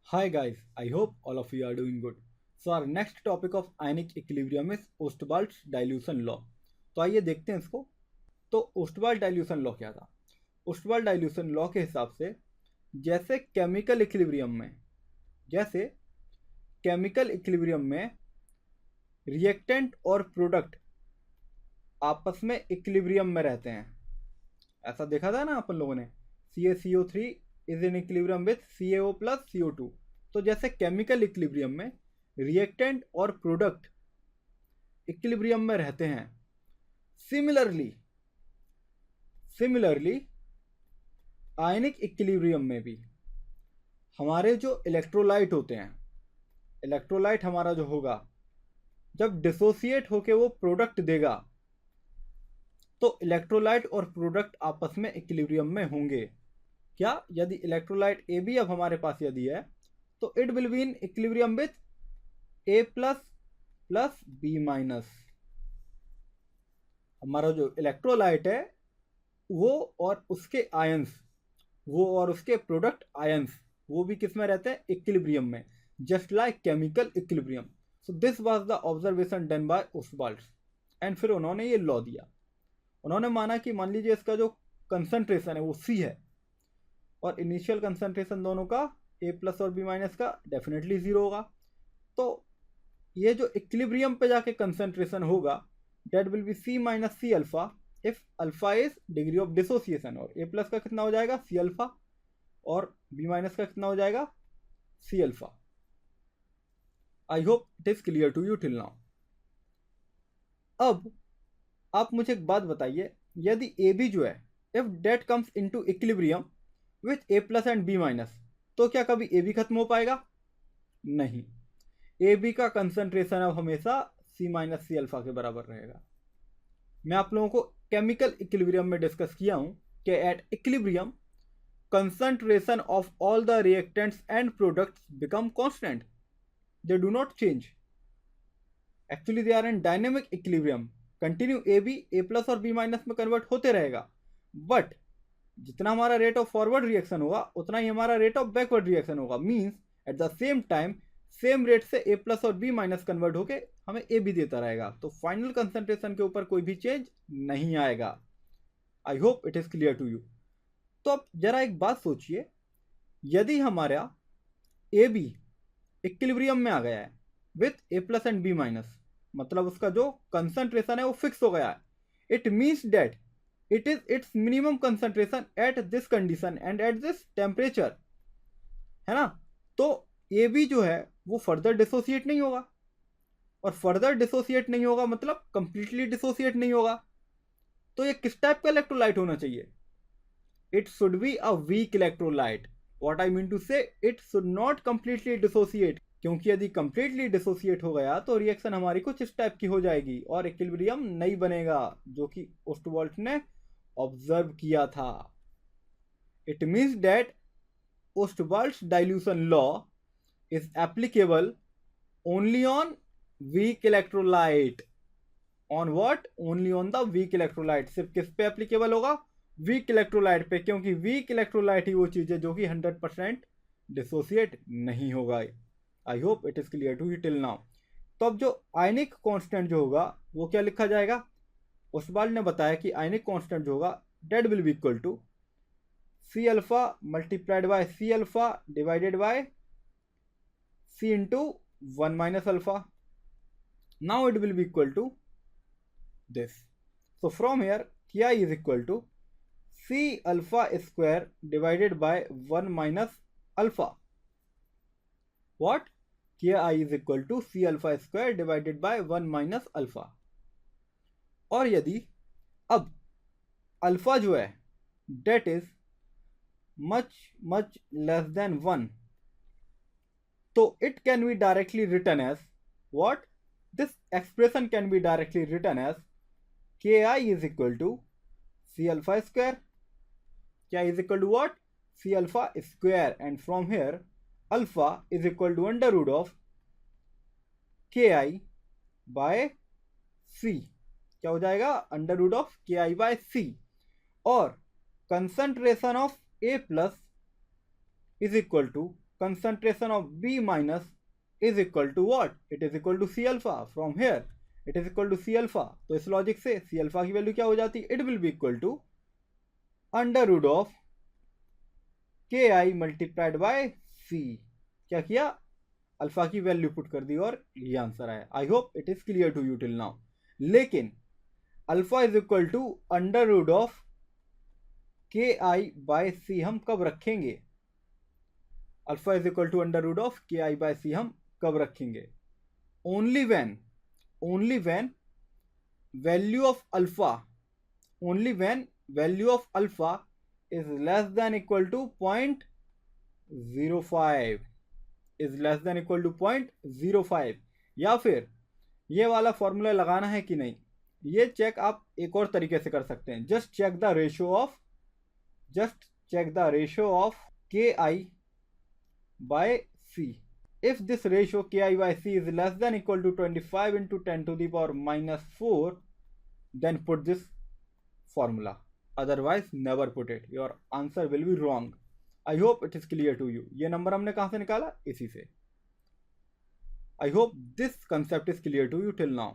Hi guys, I hope all of you are doing good. So our next topic of ionic equilibrium is Ostwald's dilution law. तो आइए देखते हैं इसको. तो Ostwald dilution law क्या था? ओस्टवाल्ड डाइल्यूशन लॉ के हिसाब से जैसे केमिकल इक्विलिब्रियम में जैसे केमिकल इक्विलिब्रियम में रिएक्टेंट और प्रोडक्ट आपस में इक्विलिब्रियम में रहते हैं. ऐसा देखा था ना अपन लोगों ने. CaCO3 is in equilibrium with CaO plus CO2. तो जैसे केमिकल इक्विलिब्रियम में रिएक्टेंट और प्रोडक्ट इक्विलिब्रियम में रहते हैं, सिमिलरली आयनिक इक्विलिब्रियम में भी हमारे जो इलेक्ट्रोलाइट होते हैं, इलेक्ट्रोलाइट हमारा जो होगा जब डिसोसिएट होके वो प्रोडक्ट देगा तो इलेक्ट्रोलाइट और प्रोडक्ट आपस में इक्विलिब्रियम में होंगे. क्या? यदि इलेक्ट्रोलाइट ए बी अब हमारे पास यदि है तो it will be in equilibrium with A plus plus B minus. हमारा जो इलेक्ट्रोलाइट है वो और उसके आयंस, वो और उसके प्रोडक्ट आयंस, वो भी किस में रहते हैं? इक्विलिब्रियम में, just like chemical equilibrium. So this was the observation done by Ostwald. And फिर उन्होंने ये लॉ दिया. उन्होंने माना कि मान लीजिए इसका जो कंसंट्रेशन है वो सी है और इनिशियल कंसंट्रेशन दोनों का ए प्लस और बी माइनस का डेफिनेटली जीरो होगा. तो ये जो इक्विलिब्रियम पे जाके कंसंट्रेशन होगा that will be C minus C alpha if alpha is degree of dissociation. और ए प्लस का कितना हो जाएगा? C alpha. और बी माइनस का कितना हो जाएगा? C alpha. I hope it is clear to you till now. अब आप मुझे एक बात बताइए, यदि ए बी जो है if that comes into equilibrium with A plus and B minus, तो क्या कभी ए बी खत्म हो पाएगा? नहीं. ए बी का कंसंट्रेशन अब हमेशा सी माइनस सी अल्फा के बराबर रहेगा. मैं आप लोगों को केमिकल इक्विलिब्रियम में डिस्कस किया हूं कि at equilibrium concentration of all the reactants and products become constant. They do not change. Actually they are in dynamic equilibrium. Continue A B A plus और बी माइनस में convert होते रहेगा, but जितना हमारा rate of forward reaction होगा उतना ही हमारा rate of backward reaction होगा. Means at the same time same rate से ए प्लस और बी माइनस कन्वर्ट होके हमें ए बी देता रहेगा. तो फाइनल कंसंट्रेशन के ऊपर कोई भी चेंज नहीं आएगा. I hope it is clear to you. तो अब जरा एक बात सोचिए, यदि हमारा ए बी इक्विलिब्रियम में आ गया है with A plus and B minus, मतलब उसका जो कंसंट्रेशन है वो फिक्स हो गया है. It means that it is its minimum concentration at this condition and at this temperature, है ना. तो ए बी जो है वो फर्दर डिसोसिएट नहीं होगा, और फर्दर डिसोसिएट नहीं होगा मतलब कंप्लीटली डिसोसिएट नहीं होगा. तो ये किस टाइप का इलेक्ट्रोलाइट होना चाहिए? It should be a weak electrolyte. What I mean to say, it should not completely dissociate. क्योंकि यदि completely dissociate हो गया तो रिएक्शन हमारी कुछ इस टाइप की हो जाएगी और इक्विलिब्रियम नहीं बनेगा, जो कि ओस्टवाल्ड ने ऑब्जर्व किया था. It means that Ostwald's dilution law is applicable only on weak electrolyte. On what? Only on the weak electrolyte. सिर्फ किस पे एप्लीकेबल होगा? वीक इलेक्ट्रोलाइट पे, क्योंकि वीक इलेक्ट्रोलाइट ही वो चीज़ है जो कि 100% डिसोसिएट नहीं होगा. I hope it is clear to you till now. तो अब जो आयनिक कांस्टेंट जो होगा वो क्या लिखा जाएगा? ओस्टवाल्ड ने बताया कि आयनिक कांस्टेंट जो होगा that will be equal to C alpha multiplied by C alpha divided by C into 1 minus alpha. Now it will be equal to this. So from here Ki is equal to C alpha square divided by 1 minus alpha. What? Ki is equal to C alpha square divided by 1 minus alpha. और यदि अब alpha जो है that is much less than 1, तो it can be directly written as what? This expression can be directly written as Ki is equal to C alpha square. Ki is equal to what? C alpha square. And from here alpha is equal to under root of Ki by C. क्या हो जाएगा? Under root of Ki by C. और concentration of A plus is equal to concentration of B minus is equal to what? It is equal to C alpha. From here it is equal to C alpha. तो इस logic से C alpha की value क्या हो जाती है? It will be equal to under root of K I multiplied by सी. क्या किया? अल्फा की वैल्यू पुट कर दी और ये आंसर आया. I hope it is clear to you till now. लेकिन alpha is equal to under root of K I by C हम कब रखेंगे? Alpha is equal to under root of K I by C हम कब रखेंगे? Only when value of alpha value of alpha is less than equal to 0.05 is less than equal to 0.05. या फिर ये वाला फॉर्मूला लगाना है कि नहीं, ये चेक आप एक और तरीके से कर सकते हैं. Just check the ratio of K I by C. If this ratio K I by C is less than equal to 25 into 10 to the power -4, then put this formula. Otherwise never put it. Your answer will be wrong. I hope it is clear to you. ये number हमने कहाँ से निकाला? इसी से. I hope this concept is clear to you till now.